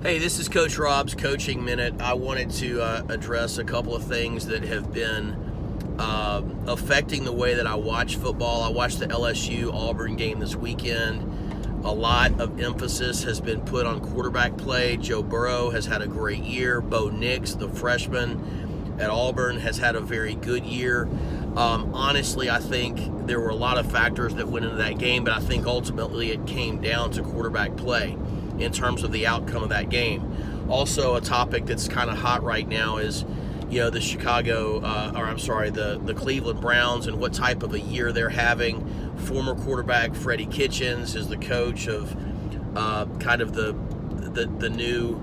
Hey, this is Coach Rob's Coaching Minute. I wanted to address a couple of things that have been affecting the way that I watch football. I watched the LSU-Auburn game this weekend. A lot of emphasis has been put on quarterback play. Joe Burrow has had a great year. Bo Nix, the freshman at Auburn, has had a very good year. Honestly, I think there were a lot of factors that went into that game, but I think ultimately it came down to quarterback play in terms of the outcome of that game. Also, a topic that's kind of hot right now is, the the Cleveland Browns and what type of a year they're having. Former quarterback Freddie Kitchens is the coach of kind of the new,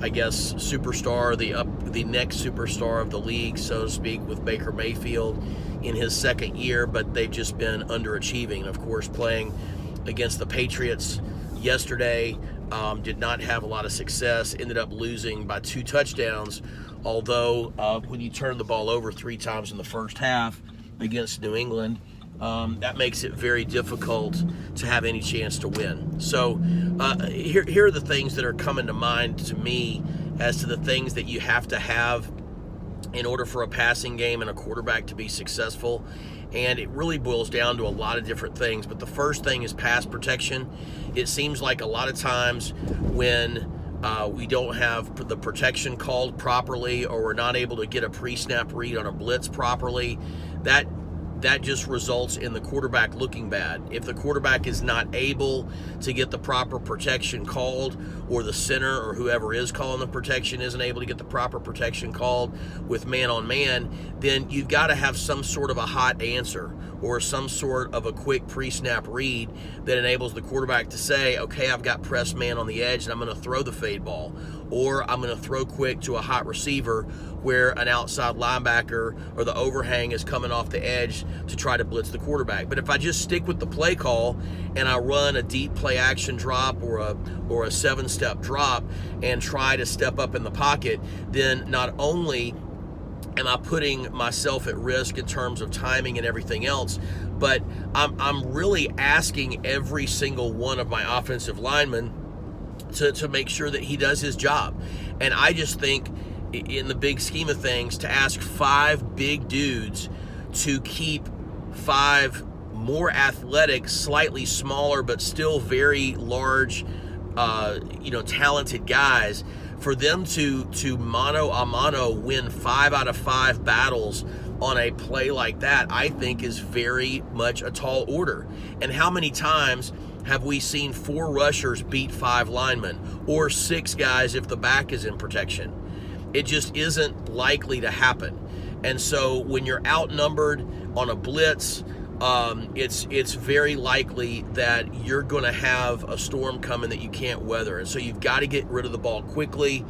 superstar, the next superstar of the league, so to speak, with Baker Mayfield in his second year, but they've just been underachieving. Of course, playing against the Patriots yesterday, did not have a lot of success, ended up losing by 2 touchdowns, although when you turn the ball over 3 times in the first half against New England, that makes it very difficult to have any chance to win. So here are the things that are coming to mind to me as to the things that you have to have in order for a passing game and a quarterback to be successful. And it really boils down to a lot of different things. But the first thing is pass protection. It seems like a lot of times when we don't have the protection called properly, or we're not able to get a pre-snap read on a blitz properly, that just results in the quarterback looking bad. If the quarterback is not able to get the proper protection called, or the center or whoever is calling the protection isn't able to get the proper protection called with man-on-man, then you've got to have some sort of a hot answer or some sort of a quick pre-snap read that enables the quarterback to say, okay, I've got press man on the edge and I'm going to throw the fade ball, or I'm going to throw quick to a hot receiver where an outside linebacker or the overhang is coming off the edge to try to blitz the quarterback. But if I just stick with the play call and I run a deep play action drop or a 7-step drop and try to step up in the pocket, then not only am I putting myself at risk in terms of timing and everything else, but I'm really asking every single one of my offensive linemen to make sure that he does his job. And I just think, in the big scheme of things, to ask 5 big dudes to keep 5 more athletic, slightly smaller, but still very large, talented guys, for them to mano a mano win 5 out of 5 battles on a play like that, I think is very much a tall order. And how many times have we seen 4 rushers beat 5 linemen, or 6 guys if the back is in protection? It just isn't likely to happen. And so when you're outnumbered on a blitz, it's very likely that you're going to have a storm coming that you can't weather. And so you've got to get rid of the ball quickly,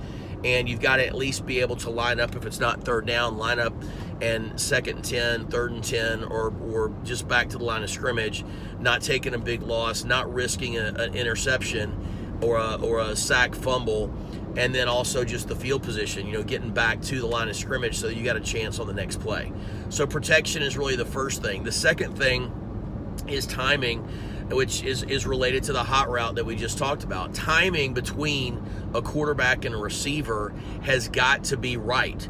and you've got to at least be able to line up, if it's not third down, line up and 2nd and 10, 3rd and 10, or just back to the line of scrimmage, not taking a big loss, not risking an interception or a sack fumble, and then also just the field position, getting back to the line of scrimmage so that you got a chance on the next play. So protection is really the first thing. The second thing is timing, which is related to the hot route that we just talked about. Timing between a quarterback and a receiver has got to be right.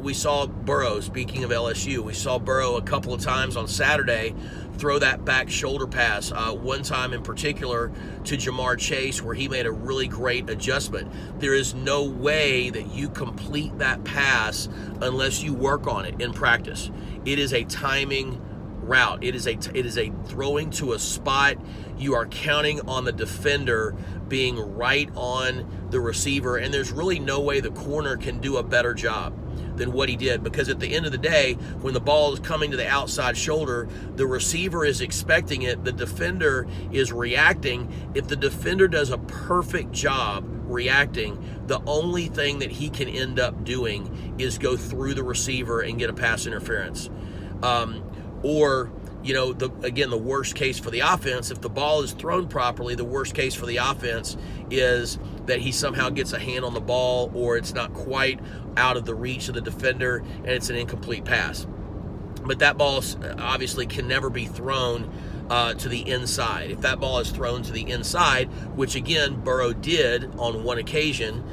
We saw Burrow, speaking of LSU, we saw Burrow a couple of times on Saturday throw that back shoulder pass, one time in particular to Jamar Chase, where he made a really great adjustment. There is no way that you complete that pass unless you work on it in practice. It is a timing route. It is a throwing to a spot. You are counting on the defender being right on the receiver, and there's really no way the corner can do a better job than what he did, because at the end of the day, when the ball is coming to the outside shoulder, the receiver is expecting it, the defender is reacting. If the defender does a perfect job reacting, the only thing that he can end up doing is go through the receiver and get a pass interference. The worst case for the offense, if the ball is thrown properly, the worst case for the offense is that he somehow gets a hand on the ball, or it's not quite out of the reach of the defender and it's an incomplete pass. But that ball obviously can never be thrown to the inside. If that ball is thrown to the inside, which again Burrow did on one occasion,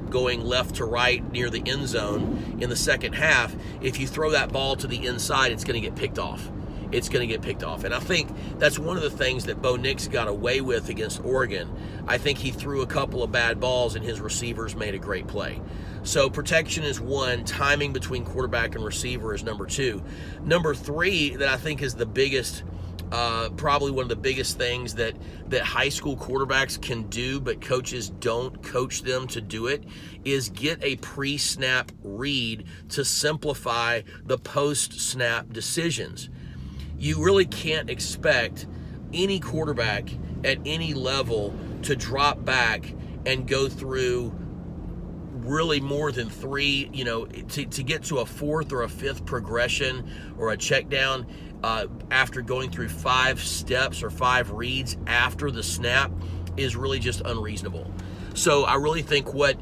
going left to right near the end zone in the second half, if you throw that ball to the inside, it's going to get picked off. It's going to get picked off. And I think that's one of the things that Bo Nix got away with against Oregon. I think he threw a couple of bad balls and his receivers made a great play. So protection is one, timing between quarterback and receiver is number two. Number three that I think is the biggest, probably one of the biggest things that high school quarterbacks can do, but coaches don't coach them to do it, is get a pre-snap read to simplify the post-snap decisions. You really can't expect any quarterback at any level to drop back and go through really more than three, to get to a fourth or a fifth progression or a check down after going through 5 steps or 5 reads after the snap is really just unreasonable. So I really think what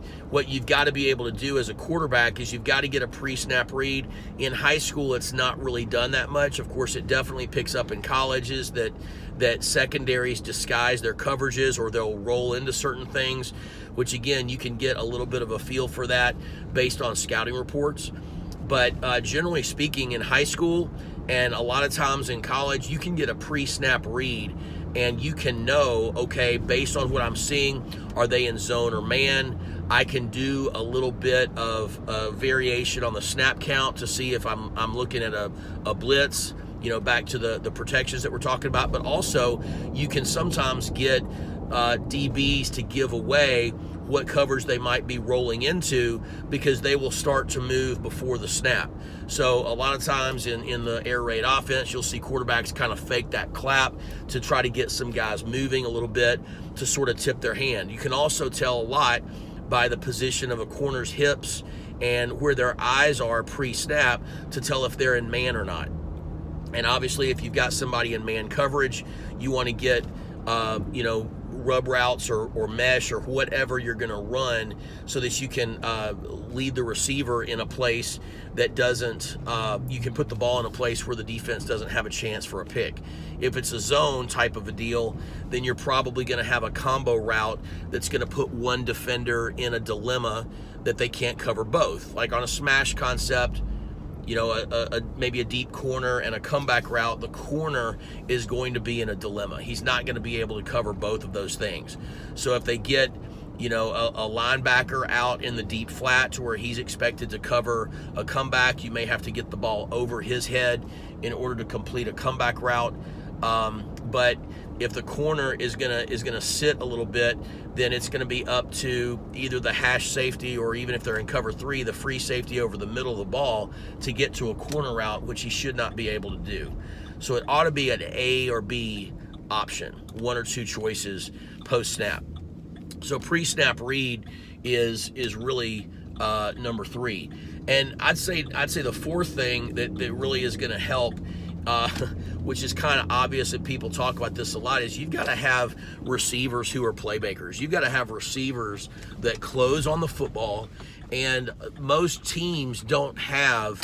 you've got to be able to do as a quarterback is you've got to get a pre-snap read. In high school, it's not really done that much. Of course, it definitely picks up in colleges that secondaries disguise their coverages or they'll roll into certain things, which again, you can get a little bit of a feel for that based on scouting reports. But generally speaking, in high school and a lot of times in college, you can get a pre-snap read and you can know, okay, based on what I'm seeing, are they in zone or man? I can do a little bit of variation on the snap count to see if I'm looking at a blitz, back to the protections that we're talking about. But also, you can sometimes get DBs to give away what coverage they might be rolling into because they will start to move before the snap. So a lot of times in the air raid offense, you'll see quarterbacks kind of fake that clap to try to get some guys moving a little bit to sort of tip their hand. You can also tell a lot by the position of a corner's hips and where their eyes are pre-snap to tell if they're in man or not. And obviously, if you've got somebody in man coverage, you want to get, rub routes or mesh or whatever you're going to run so that you can lead the receiver in a place that doesn't, you can put the ball in a place where the defense doesn't have a chance for a pick. If it's a zone type of a deal, then you're probably going to have a combo route that's going to put one defender in a dilemma that they can't cover both. Like on a smash concept, maybe a deep corner and a comeback route, the corner is going to be in a dilemma. He's not going to be able to cover both of those things. So if they get, a linebacker out in the deep flat to where he's expected to cover a comeback, you may have to get the ball over his head in order to complete a comeback route. But if the corner is gonna sit a little bit, then it's gonna be up to either the hash safety or even if they're in cover 3, the free safety over the middle of the ball to get to a corner route, which he should not be able to do. So it ought to be an A or B option, one or two choices post snap. So pre-snap read is really number 3. And I'd say the fourth thing that really is going to help, which is kind of obvious that people talk about this a lot, is you've got to have receivers who are playmakers. You've got to have receivers that close on the football, and most teams don't have,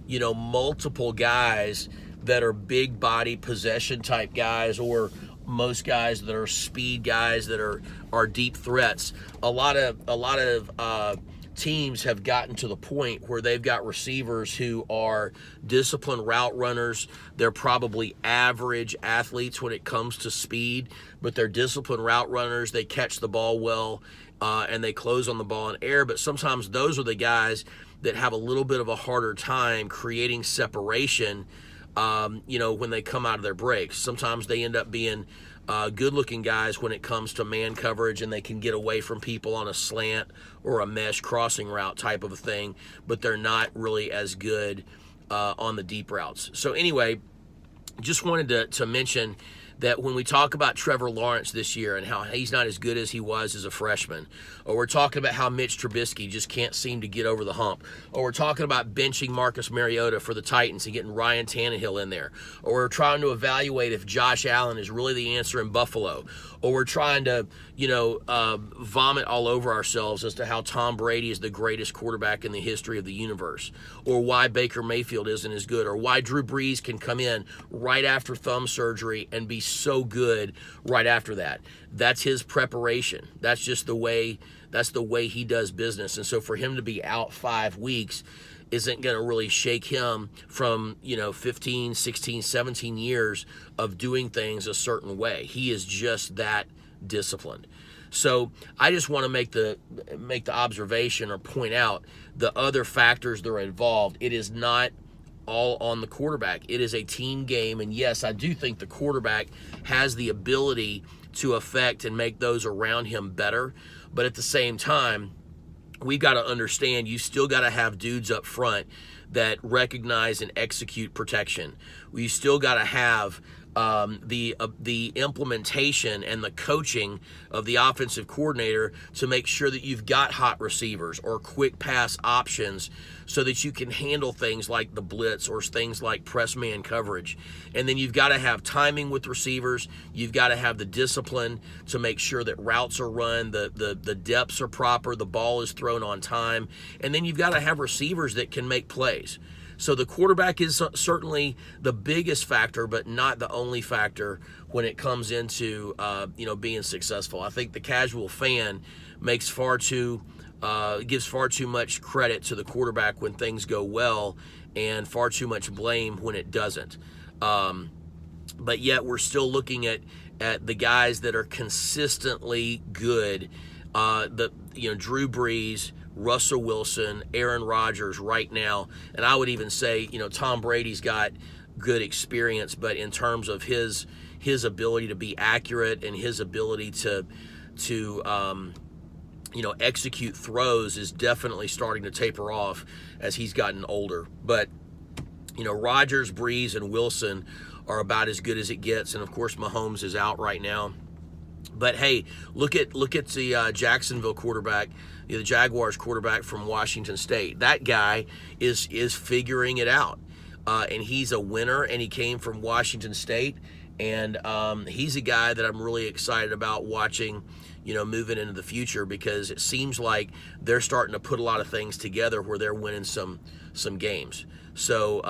multiple guys that are big body possession type guys, or most guys that are speed guys that are deep threats. A lot of teams have gotten to the point where they've got receivers who are disciplined route runners. They're probably average athletes when it comes to speed, but they're disciplined route runners. They catch the ball well, and they close on the ball in air. But sometimes those are the guys that have a little bit of a harder time creating separation, when they come out of their breaks. Sometimes they end up being good-looking guys when it comes to man coverage, and they can get away from people on a slant or a mesh crossing route type of a thing, but they're not really as good on the deep routes. So anyway, just wanted to mention that when we talk about Trevor Lawrence this year and how he's not as good as he was as a freshman, or we're talking about how Mitch Trubisky just can't seem to get over the hump, or we're talking about benching Marcus Mariota for the Titans and getting Ryan Tannehill in there, or we're trying to evaluate if Josh Allen is really the answer in Buffalo, or we're trying to, vomit all over ourselves as to how Tom Brady is the greatest quarterback in the history of the universe, or why Baker Mayfield isn't as good, or why Drew Brees can come in right after thumb surgery and be so good right after that. That's his preparation. That's just the way he does business. And so for him to be out 5 weeks isn't going to really shake him from, 15, 16, 17 years of doing things a certain way. He is just that disciplined. So I just want to make the observation or point out the other factors that are involved. It is not all on the quarterback. It is a team game, and yes, I do think the quarterback has the ability to affect and make those around him better, but at the same time, we've got to understand you still got to have dudes up front that recognize and execute protection. You still got to have the implementation and the coaching of the offensive coordinator to make sure that you've got hot receivers or quick pass options so that you can handle things like the blitz or things like press man coverage. And then you've got to have timing with receivers. You've got to have the discipline to make sure that routes are run, the depths are proper, the ball is thrown on time. And then you've got to have receivers that can make plays. So the quarterback is certainly the biggest factor, but not the only factor when it comes into being successful. I think the casual fan gives far too much credit to the quarterback when things go well, and far too much blame when it doesn't. But yet we're still looking at the guys that are consistently good. Drew Brees, Russell Wilson, Aaron Rodgers right now, and I would even say, Tom Brady's got good experience, but in terms of his ability to be accurate and his ability to execute throws is definitely starting to taper off as he's gotten older. But Rodgers, Brees, and Wilson are about as good as it gets, and of course Mahomes is out right now. But hey, look at the Jacksonville quarterback, the Jaguars quarterback from Washington State. That guy is figuring it out, and he's a winner. And he came from Washington State, and he's a guy that I'm really excited about watching, moving into the future, because it seems like they're starting to put a lot of things together where they're winning some games. So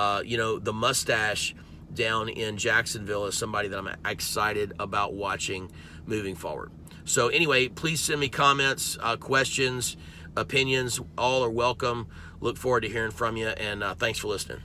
the mustache down in Jacksonville is somebody that I'm excited about watching moving forward. So anyway, please send me comments, questions, opinions. All are welcome. Look forward to hearing from you, and thanks for listening.